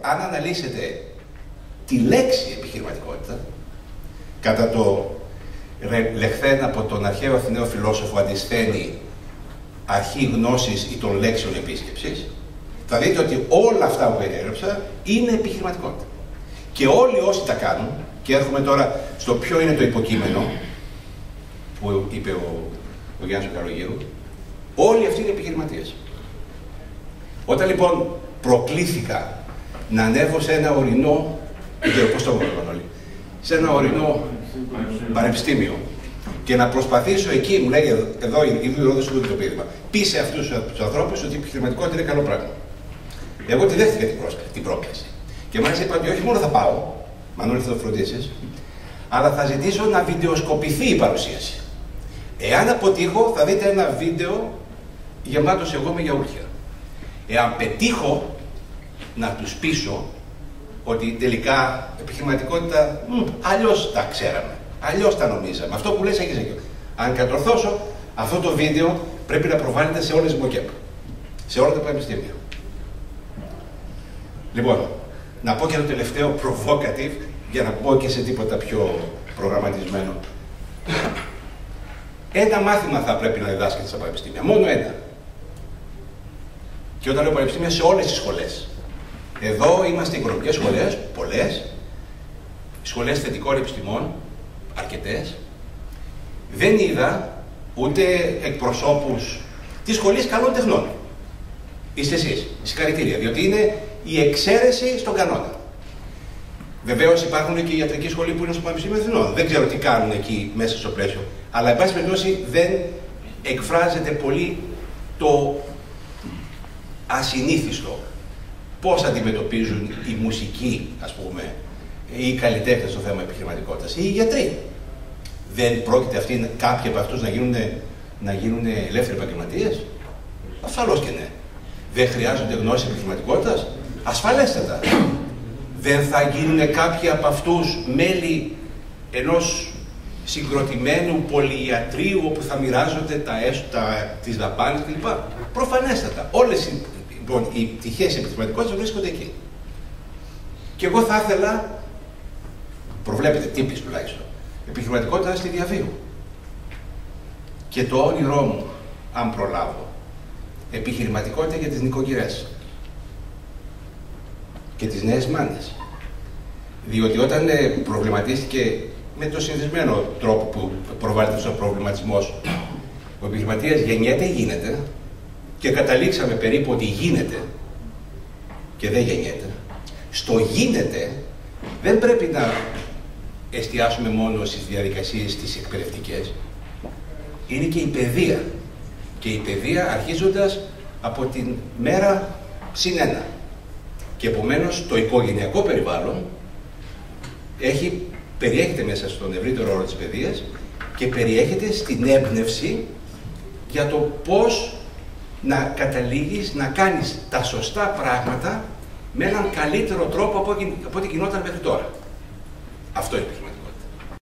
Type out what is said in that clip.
Αν αναλύσετε τη λέξη επιχειρηματικότητα, κατά το λεχθέν από τον αρχαίο Αθηναίο φιλόσοφο αντισθαίνει αρχή γνώσης ή των λέξεων επίσκεψης, θα δείτε ότι όλα αυτά που περιέγραψα είναι επιχειρηματικότητα. Και όλοι όσοι τα κάνουν, και έρχομαι τώρα στο ποιο είναι το υποκείμενο που είπε ο Γιάννης Καλογύρου, όλοι αυτοί είναι επιχειρηματίες. Όταν λοιπόν προκλήθηκα να ανέβω σε ένα ορεινό, πώς το γνωρίζουν όλοι, σε ένα ορεινό πανεπιστήμιο και να προσπαθήσω εκεί, μου λέει εδώ η Ρόδος του το πείδημα, πείσε αυτούς τους ανθρώπους ότι η επιχειρηματικότητα είναι καλό πράγμα. Εγώ τη δέχτηκα την πρόκληση. Και μάλιστα είπα ότι όχι μόνο θα πάω, Μανώλη θα το φροντίσεις, αλλά θα ζητήσω να βιντεοσκοπηθεί η παρουσίαση. Εάν αποτύχω, θα δείτε ένα βίντεο γεμάτος εγώ με γιαούρτια. Εάν πετύχω να τους πείσω ότι τελικά επιχειρηματικότητα αλλιώς τα ξέραμε, αλλιώς τα νομίζαμε. Αυτό που λες έχεις δίκιο. Αν κατορθώσω, αυτό το βίντεο πρέπει να προβάλλεται σε όλες τις ΜΟΚΕΠ, σε όλα τα πανεπιστήμια. Λοιπόν, να πω και το τελευταίο provocative, για να πω και σε τίποτα πιο προγραμματισμένο. Ένα μάθημα θα πρέπει να διδάσκεται στα πανεπιστήμια, μόνο ένα. Και όταν λέω πανεπιστήμια, σε όλες τις σχολές. Εδώ είμαστε οικονομικές σχολές, πολλές, σχολές θετικών επιστημών, αρκετές. Δεν είδα ούτε εκπροσώπους της σχολής καλών τεχνών. Είστε εσείς, συγχαρητήρια, διότι είναι η εξαίρεση στον κανόνα. Βεβαίως υπάρχουν και η ιατρική σχολή που είναι στο Πανεπιστήμιο Αθηνών. Δεν ξέρω τι κάνουν εκεί μέσα στο πλαίσιο. Αλλά, εν πάση περιπτώσει, δεν εκφράζεται πολύ το ασυνήθιστο. Πώς αντιμετωπίζουν οι μουσικοί, ας πούμε, ή οι καλλιτέχνες στο θέμα επιχειρηματικότητας, ή οι γιατροί. Δεν πρόκειται αυτοί, κάποιοι από αυτούς να γίνουν ελεύθεροι επαγγελματίες? Ασφαλώς και ναι. Δεν χρειάζονται γνώσεις επιχειρηματικότητας? Ασφαλέστατα. Δεν θα γίνουν κάποιοι από αυτούς μέλη ενός συγκροτημένου πολυιατρίου όπου θα μοιράζονται τις δαπάνες κλπ? Προφανέστατα. Όλες λοιπόν, οι πτυχές επιχειρηματικότητας βρίσκονται εκεί. Και εγώ θα ήθελα, προβλέπετε τύπης τουλάχιστον, επιχειρηματικότητα στη διαβίου. Και το όνειρό μου, αν προλάβω, επιχειρηματικότητα για τις νοικοκυρές και τις νέες μάνες. Διότι όταν προβληματίστηκε με το συνηθισμένο τρόπο που προβάλλεται στον προβληματισμός, ο επιχειρηματίας γεννιέται ή γίνεται, και καταλήξαμε περίπου ότι γίνεται και δεν γεννιέται. Στο γίνεται δεν πρέπει να εστιάσουμε μόνο στις διαδικασίες τις εκπαιδευτικές. Είναι και η παιδεία. Και η παιδεία αρχίζοντας από την μέρα +1. Και επομένως το οικογενειακό περιβάλλον περιέχεται μέσα στον ευρύτερο όρο της παιδείας και περιέχεται στην έμπνευση για το πώς να καταλήγεις να κάνεις τα σωστά πράγματα με έναν καλύτερο τρόπο από ό,τι γινόταν μέχρι τώρα. Αυτό είναι επιχειρηματικό.